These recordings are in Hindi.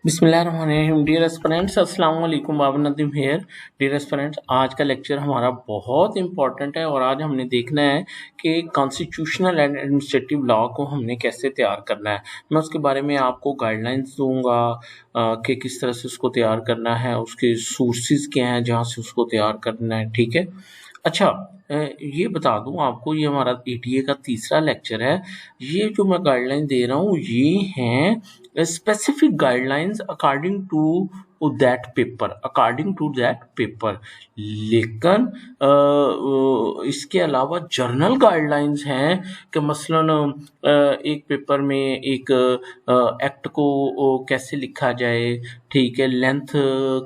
बिस्मिल्लाहिर्रहमानिर्रहीम। डियर एस्पिरेंट्स, अस्सलाम वालेकुम। Babar Nadeem here. Dear aspirants, आज का लेक्चर हमारा बहुत इंपॉर्टेंट है और आज हमने देखना है कि कॉन्स्टिट्यूशनल एंड एडमिनिस्ट्रेटिव लॉ को हमने कैसे तैयार करना है। मैं उसके बारे में आपको गाइडलाइंस दूंगा कि किस तरह से उसको तैयार करना है, उसके सोर्सेज क्या हैं जहाँ से उसको तैयार करना है। ठीक है। अच्छा, ये बता दूं आपको, ये हमारा एटीए का तीसरा लेक्चर है। ये जो मैं गाइडलाइन दे रहा हूँ ये हैं specific guidelines according to that paper. लेकिन इसके अलावा जर्नल गाइडलाइंस हैं कि मसलन एक पेपर में एक एक्ट को कैसे लिखा जाए, ठीक है, लेंथ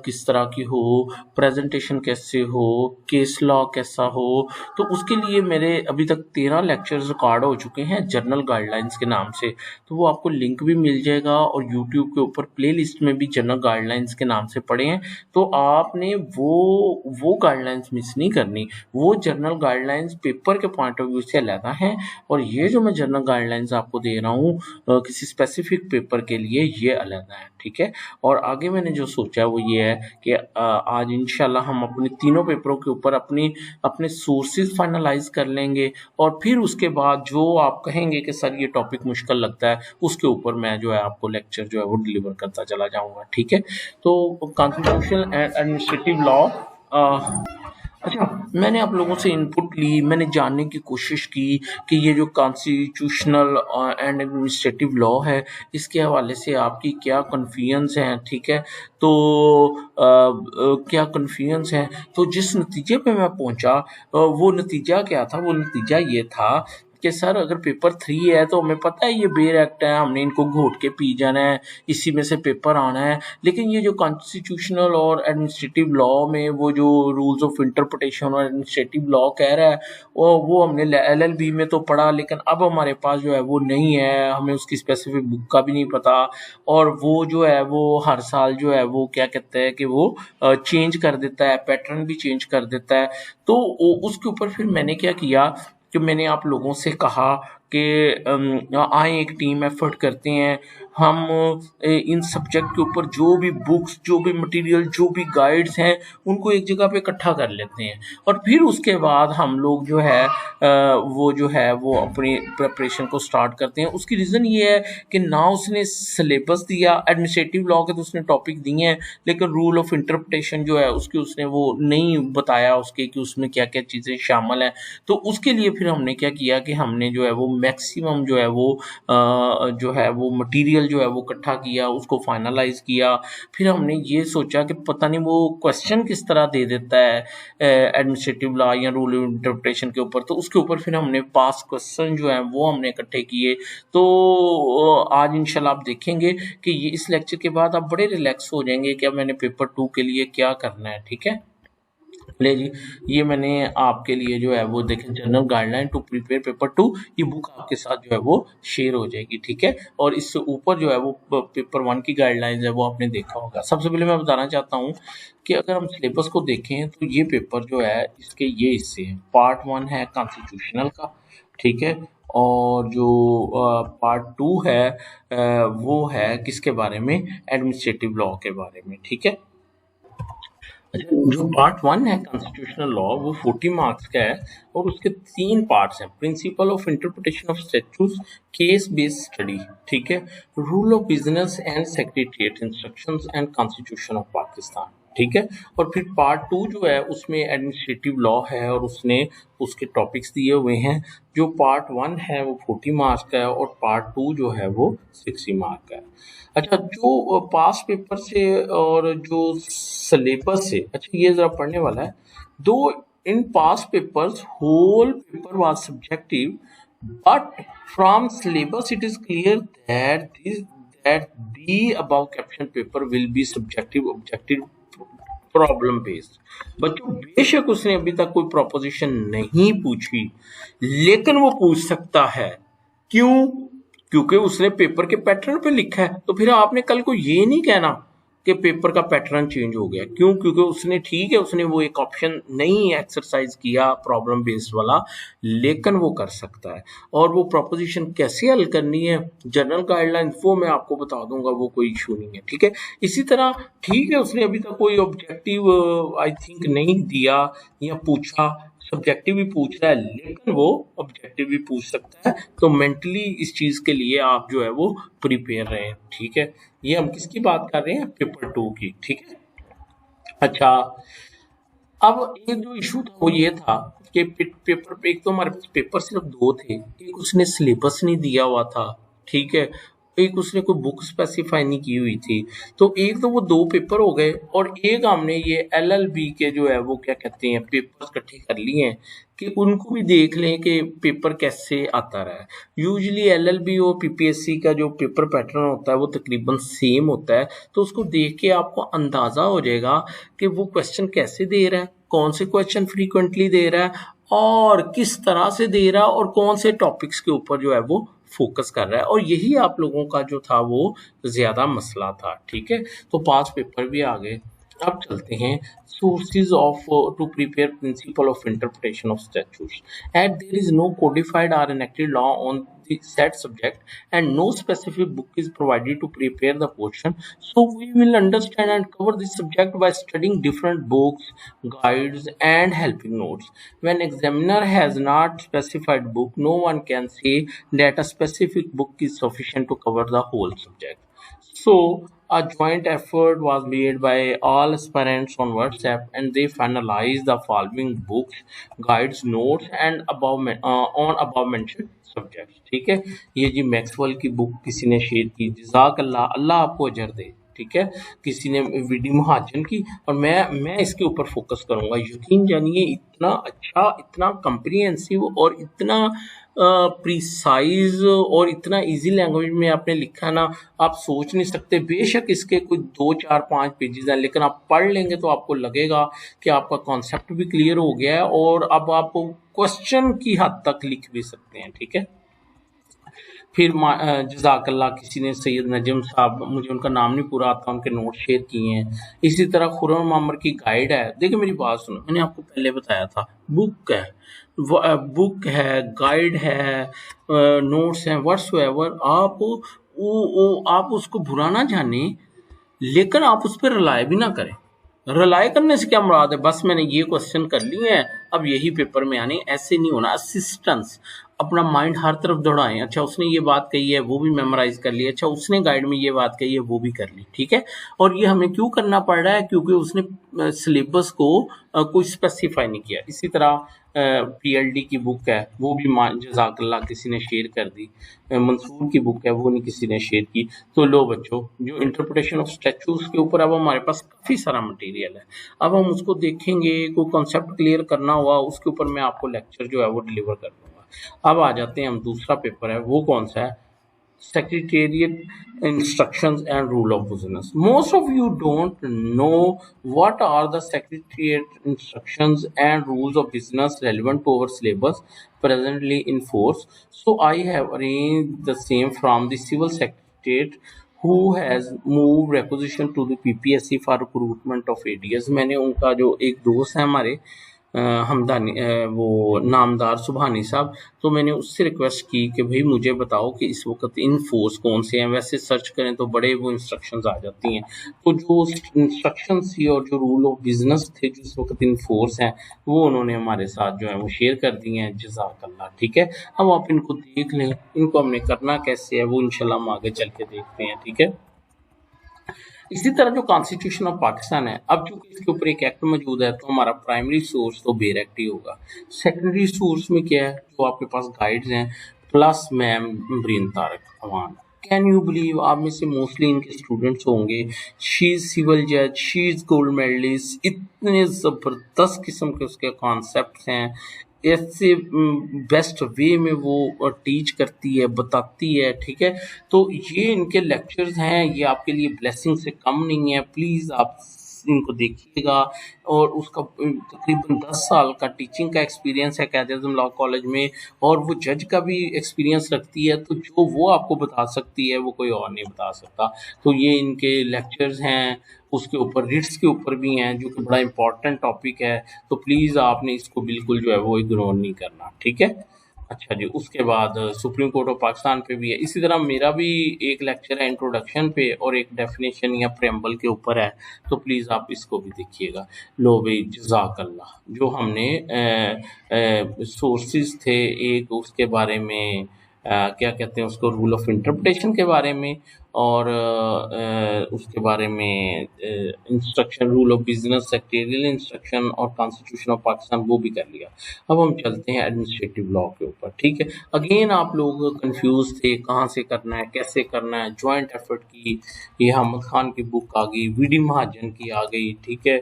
किस तरह की हो, प्रेजेंटेशन कैसे हो, केस लॉ कैसा हो। तो उसके लिए मेरे अभी तक 13 लेक्चर्स रिकॉर्ड हो चुके हैं जर्नल गाइडलाइंस के नाम से। तो वो आपको लिंक भी मिल जाएगा और यूट्यूब के ऊपर प्लेलिस्ट में भी जर्नल गाइडलाइंस के नाम से पढ़े हैं। तो आपने वो गाइडलाइंस मिस नहीं करनी। वो जर्नल गाइडलाइंस पेपर के पॉइंट ऑफ व्यू से अलग हैं और ये जो मैं जर्नल गाइडलाइंस आपको दे रहा हूँ किसी स्पेसिफिक पेपर के लिए, ये अलग है। ठीक है। और आगे मैंने जो सोचा है वो ये है कि आज इंशाल्लाह हम अपने तीनों पेपरों के ऊपर अपने सोर्सेज फाइनलाइज कर लेंगे और फिर उसके बाद जो आप कहेंगे कि सर ये टॉपिक मुश्किल लगता है, उसके ऊपर मैं जो है आपको लेक्चर जो है वो डिलीवर करता चला जाऊंगा। ठीक है। तो कॉन्स्टिट्यूशनल एंड एडमिनिस्ट्रेटिव लॉ, अच्छा, मैंने आप लोगों से इनपुट ली, मैंने जानने की कोशिश की कि ये जो कॉन्स्टिट्यूशनल एंड एडमिनिस्ट्रेटिव लॉ है इसके हवाले से आपकी क्या कन्फ्यूजन्स हैं। ठीक है। तो क्या कन्फ्यूजन्स हैं, तो जिस नतीजे पे मैं पहुंचा वो नतीजा क्या था, वो नतीजा ये था कि सर अगर पेपर 3 है तो हमें पता है ये बेर एक्ट है, हमने इनको घोट के पी जाना है, इसी में से पेपर आना है। लेकिन ये जो कॉन्स्टिट्यूशनल और एडमिनिस्ट्रेटिव लॉ में वो जो रूल्स ऑफ इंटरप्रिटेशन और एडमिनिस्ट्रेटिव लॉ कह रहा है वो हमने एलएलबी में तो पढ़ा, लेकिन अब हमारे पास जो है वो नहीं है, हमें उसकी स्पेसिफिक बुक का भी नहीं पता। और वो जो है वो हर साल जो है वो क्या कहते हैं कि वो चेंज कर देता है, पैटर्न भी चेंज कर देता है। तो उसके ऊपर फिर मैंने क्या किया कि मैंने आप लोगों से कहा कि आए एक टीम एफर्ट करते हैं, हम इन सब्जेक्ट के ऊपर जो भी बुक्स, जो भी मटेरियल, जो भी गाइड्स हैं उनको एक जगह पे इकट्ठा कर लेते हैं और फिर उसके बाद हम लोग जो है वो अपनी प्रिपरेशन को स्टार्ट करते हैं। उसकी रीज़न ये है कि ना उसने सिलेबस दिया, एडमिनिस्ट्रेटिव लॉ के तो उसने टॉपिक दिए हैं लेकिन रूल ऑफ इंटरप्रिटेशन जो है उसकी उसने वो नहीं बताया उसके कि उसमें क्या क्या चीज़ें शामिल हैं। तो उसके लिए फिर हमने क्या किया कि हमने जो है वो मैक्सिमम जो है वो मटेरियल जो है वो इकट्ठा किया, उसको फाइनलाइज किया। फिर हमने ये सोचा कि पता नहीं वो क्वेश्चन किस तरह दे देता है एडमिनिस्ट्रेटिव लॉ या रूल इंटरप्रिटेशन के ऊपर, तो उसके ऊपर फिर हमने पास क्वेश्चन जो है वो हमने इकट्ठे किए। तो आज इंशाल्लाह आप देखेंगे कि ये इस लेक्चर के बाद आप बड़े रिलैक्स हो जाएंगे कि अब मैंने पेपर 2 के लिए क्या करना है। ठीक है। ले जी, ये मैंने आपके लिए जो है वो देखें general guideline to prepare paper 2, ये बुक आपके साथ जो है वो शेयर हो जाएगी। ठीक है। और इससे ऊपर जो है वो पेपर 1 की गाइडलाइंस है वो आपने देखा होगा। सबसे पहले मैं बताना चाहता हूँ कि अगर हम सिलेबस को देखें तो ये पेपर जो है इसके ये हिस्से हैं। पार्ट 1 है कॉन्स्टिट्यूशनल का, ठीक है, और जो पार्ट 2 है वो है किसके बारे में, एडमिनिस्ट्रेटिव लॉ के बारे में। ठीक है। जो पार्ट 1 है कॉन्स्टिट्यूशनल लॉ वो 40 मार्क्स का है और उसके 3 पार्ट्स हैं। Principle of interpretation of statutes, case based study, ठीक है, rule of business and secretariat instructions and constitution of Pakistan. ठीक है। और फिर पार्ट 2 जो है उसमें एडमिनिस्ट्रेटिव लॉ है और उसने उसके टॉपिक्स दिए हुए हैं। जो पार्ट 1 है वो 40 मार्क्स का है और पार्ट 2 जो है वो 60 मार्क्स का है। अच्छा, जो पास पेपर से और जो सिलेबस से, अच्छा ये जरा पढ़ने वाला है। दो in past papers whole paper was subjective but from syllabus it is clear that the above caption paper will be subjective objective problem based. बच्चों बेशक उसने अभी तक कोई प्रोपोजिशन नहीं पूछी लेकिन वो पूछ सकता है। क्यों? क्योंकि उसने पेपर के पैटर्न पे लिखा है। तो फिर आपने कल को ये नहीं कहना कि पेपर का पैटर्न चेंज हो गया। क्यों? क्योंकि उसने ठीक है उसने वो एक ऑप्शन नहीं एक्सरसाइज किया प्रॉब्लम बेस्ड वाला, लेकिन वो कर सकता है। और वो प्रोपोजिशन कैसे हल करनी है, जनरल गाइडलाइन वो मैं आपको बता दूंगा, वो कोई इशू नहीं है, ठीक है। इसी तरह ठीक है उसने अभी तक कोई ऑब्जेक्टिव आई थिंक नहीं दिया या पूछा, सब्जेक्टिव भी पूछ रहा है लेकिन वो ऑब्जेक्टिव भी पूछ सकता है, तो मेंटली इस चीज के लिए आप जो है वो प्रिपेयर रहें, ठीक है। ये हम किसकी बात कर रहे हैं, पेपर 2 की, ठीक है। अच्छा, अब एक जो इशू था वो ये था कि पेपर पे एक तो हमारे पास पेपर सिर्फ दो थे, एक उसने सिलेबस नहीं दिया हुआ था, ठीक है, एक उसने कोई बुक स्पेसिफाई नहीं की हुई थी। तो एक तो वो दो पेपर हो गए और एक हमने ये एलएलबी के जो है वो क्या कहते हैं पेपर इकट्ठे कर लिए हैं कि उनको भी देख लें कि पेपर कैसे आता रहा है। यूजुअली एलएलबी और पीपीएससी का जो पेपर पैटर्न होता है वो तकरीबन सेम होता है, तो उसको देख के आपको अंदाजा हो जाएगा कि वो क्वेश्चन कैसे दे रहा है, कौन से क्वेश्चन फ्रीक्वेंटली दे रहा है और किस तरह से दे रहा है और कौन से टॉपिक्स के ऊपर जो है वो फोकस कर रहा है। और यही आप लोगों का जो था वो ज्यादा मसला था, ठीक है। तो 5 पेपर भी आ गए। अब चलते हैं sources of to prepare principle of interpretation of statutes. And there is no codified or enacted law on the said subject, and no specific book is provided to prepare the portion. So we will understand and cover this subject by studying different books, guides, and helping notes. When examiner has not specified book, no one can say that a specific book is sufficient to cover the whole subject. So, a joint effort was made by all aspirants on WhatsApp, and they finalized the following books, guides, notes, and on above mentioned subjects. ठीक है, ये जी मैक्सवेल की बुक किसी ने शेयर की, जजाक अल्लाह, अल्लाह आपको अजर दे, ठीक है। किसी ने वीडी महाजन की, और मैं इसके ऊपर फोकस करूंगा। यकीन जानिए इतना अच्छा, इतना कंप्रीहेंसिव और इतना प्रिसाइज और इतना इजी लैंग्वेज में आपने लिखा ना, आप सोच नहीं सकते। बेशक इसके कोई 2 4 5 पेजेस हैं, लेकिन आप पढ़ लेंगे तो आपको लगेगा कि आपका कॉन्सेप्ट भी क्लियर हो गया है और अब आप क्वेश्चन की हद तक लिख भी सकते हैं, ठीक है। फिर जज़ाकल्लाह किसी ने सैयद नजम साहब, मुझे उनका नाम नहीं पूरा आता, उनके नोट शेयर किए हैं। इसी तरह खुर्रम मामर की गाइड है। देखिए मेरी बात सुनो, मैंने आपको पहले बताया था बुक है, बुक है, गाइड है, नोट्स हैं, व्हाट्सएवर। आप उसको बुरा ना जाने, लेकिन आप उस पर रिलाय भी ना करें। रिलाय करने से क्या मुराद है, बस मैंने ये क्वेश्चन कर लिए हैं अब यही पेपर में आने, ऐसे नहीं होना। असिस्टेंस, अपना माइंड हर तरफ दौड़ाएं। अच्छा उसने ये बात कही है वो भी मेमोराइज कर ली, अच्छा उसने गाइड में ये बात कही है वो भी कर ली, ठीक है। और ये हमें क्यों करना पड़ रहा है, क्योंकि उसने सिलेबस को कोई स्पेसिफाई नहीं किया। इसी तरह पीएलडी की बुक है वो भी जज़ाकल्लाह किसी ने शेयर कर दी, मंसूर की बुक है वो नहीं किसी ने शेयर की। तो लो बच्चों, जो इंटरप्रिटेशन ऑफ स्टैट्यूज के ऊपर अब हमारे पास काफ़ी सारा मटेरियल है, अब हम उसको देखेंगे। कोई कॉन्सेप्ट क्लियर करना हुआ उसके ऊपर मैं आपको लेक्चर जो है वो डिलीवर कर दूंगा। अब आ जाते हैं हम, दूसरा पेपर है वो कौन सा है, Secretariat instructions and rule of business. Most of you don't know what are the Secretariat instructions and rules of business relevant to our syllabus presently in force. So I have arranged the same from the Civil Secretariat who has moved requisition to the PPSC for recruitment of ADS. मैंने उनका जो एक दोस्त है हमारे हमदानी, वो नामदार सुबहानी साहब, तो मैंने उससे रिक्वेस्ट की कि भाई मुझे बताओ कि इस वक्त इन फोर्स कौन से हैं। वैसे सर्च करें तो बड़े वो इंस्ट्रक्शंस आ जाती हैं, तो जो इंस्ट्रक्शंस थी और जो रूल ऑफ बिजनेस थे जो इस वक्त इन फोर्स हैं वो उन्होंने हमारे साथ जो है वो शेयर कर दिए हैं, जज़ाकल्लाह, ठीक है। अब आप इनको देख लें, इनको हमने करना कैसे है वो इंशाल्लाह हम आगे चल के देखते हैं, ठीक है। इसी तरह जो कॉन्स्टिट्यूशन ऑफ पाकिस्तान है, अब चूंकि इसके ऊपर एक एक्ट मौजूद है तो हमारा प्राइमरी सोर्स तो बेर एक्ट ही होगा। सेकेंडरी सोर्स में क्या है, जो आपके पास गाइड्स हैं, plus ma'am Breen Tariq Awan. Can you believe, आप में से मोस्टली इनके स्टूडेंट्स होंगे, शी इज सिविल जज, शी इज गोल्ड मेडलिस्ट, इतने ज़बरदस्त किस्म के उसके कॉन्सेप्ट हैं, ऐसे बेस्ट वे में वो टीच करती है, बताती है, ठीक है। तो ये इनके लेक्चर्स हैं, ये आपके लिए ब्लेसिंग से कम नहीं है। प्लीज़ आप इनको देखिएगा। और उसका तकरीबन 10 साल का टीचिंग का एक्सपीरियंस है कायद आज़म लॉ कॉलेज में, और वो जज का भी एक्सपीरियंस रखती है, तो जो वो आपको बता सकती है वो कोई और नहीं बता सकता। तो ये इनके लेक्चर्स हैं, उसके ऊपर रिट्स के ऊपर भी हैं जो कि बड़ा इंपॉर्टेंट टॉपिक है। तो प्लीज़ आपने इसको बिल्कुल जो है वो इग्नोर नहीं करना, ठीक है। अच्छा जी, उसके बाद सुप्रीम कोर्ट ऑफ पाकिस्तान पे भी है। इसी तरह मेरा भी एक लेक्चर है इंट्रोडक्शन पे, और एक डेफिनेशन या प्रेम्बल के ऊपर है, तो प्लीज़ आप इसको भी देखिएगा। लो भाई, जज़ाकल्लाह। जो हमने सोर्सेज थे, एक उसके बारे में क्या कहते हैं उसको, रूल ऑफ इंटरप्रिटेशन के बारे में, और उसके बारे में instruction, rule of business, secretarial instruction और कॉन्स्टिट्यूशन ऑफ पाकिस्तान, वो भी कर लिया। अब हम चलते हैं एडमिनिस्ट्रेटिव लॉ के ऊपर, ठीक है। अगेन आप लोग कंफ्यूज थे कहाँ से करना है, कैसे करना है। जॉइंट एफर्ट की ये अहमद खान की बुक आ गई, वीडी महाजन की आ गई, ठीक है।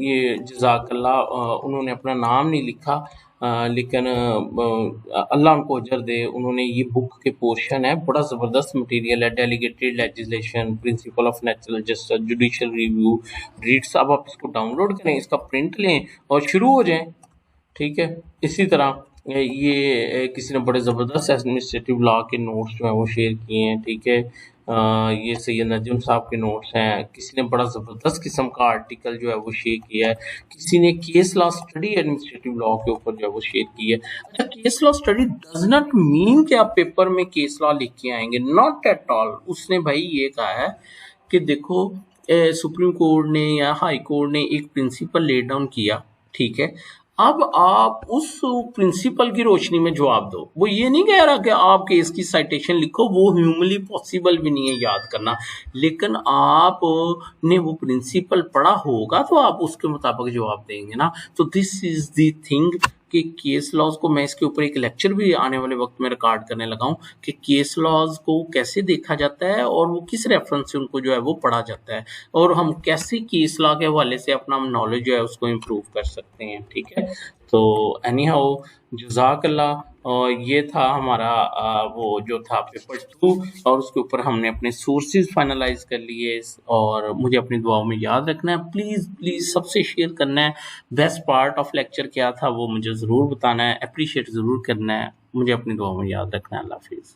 ये जज़ाकल्लाह, उन्होंने अपना नाम नहीं लिखा, लेकिन अल्लाह उनको अजर दे, उन्होंने ये बुक के पोर्शन है, बड़ा ज़बरदस्त मटेरियल है। Delegated legislation, principle of natural justice, judicial review, reads. अब आप इसको डाउनलोड करें, इसका प्रिंट लें और शुरू हो जाएं, ठीक है। इसी तरह ये किसी ने बड़े ज़बरदस्त एडमिनिस्ट्रेटिव लॉ के नोट्स जो हैं वो शेयर किए हैं, ठीक है। ये सैयद नजम साहब के नोट्स हैं। किसी ने बड़ा ज़बरदस्त किस्म का आर्टिकल जो है वो शेयर किया है। किसी ने case law study administrative law के ऊपर जो है वो शेयर की है। अच्छा, case law study does not mean कि आप पेपर में केस लॉ लिख के आएंगे, नॉट एट ऑल। उसने भाई ये कहा है कि देखो, सुप्रीम कोर्ट ने या हाई कोर्ट ने एक प्रिंसिपल ले डाउन किया, ठीक है। अब आप उस प्रिंसिपल की रोशनी में जवाब दो। वो ये नहीं कह रहा कि आप केस की साइटेशन लिखो, वो ह्यूमनली पॉसिबल भी नहीं है याद करना, लेकिन आप ने वो प्रिंसिपल पढ़ा होगा तो आप उसके मुताबिक जवाब देंगे ना। तो दिस इज द थिंग कि केस लॉज को, मैं इसके ऊपर एक लेक्चर भी आने वाले वक्त में रिकॉर्ड करने लगा हूँ कि केस लॉज को कैसे देखा जाता है और वो किस रेफरेंस से उनको जो है वो पढ़ा जाता है, और हम कैसे केस लॉ के हवाले से अपना नॉलेज जो है उसको इम्प्रूव कर सकते हैं, ठीक है। तो एनी हाउ, जज़ाकल्लाह। और ये था हमारा वो जो था पेपर 2, और उसके ऊपर हमने अपने सोर्सेज फाइनलाइज कर लिए। और मुझे अपनी दुआओं में याद रखना है, प्लीज़ प्लीज़ सबसे शेयर करना है। बेस्ट पार्ट ऑफ लेक्चर क्या था वो मुझे ज़रूर बताना है, अप्रिशिएट ज़रूर करना है। मुझे अपनी दुआओं में याद रखना है। अल्लाह हाफिज़।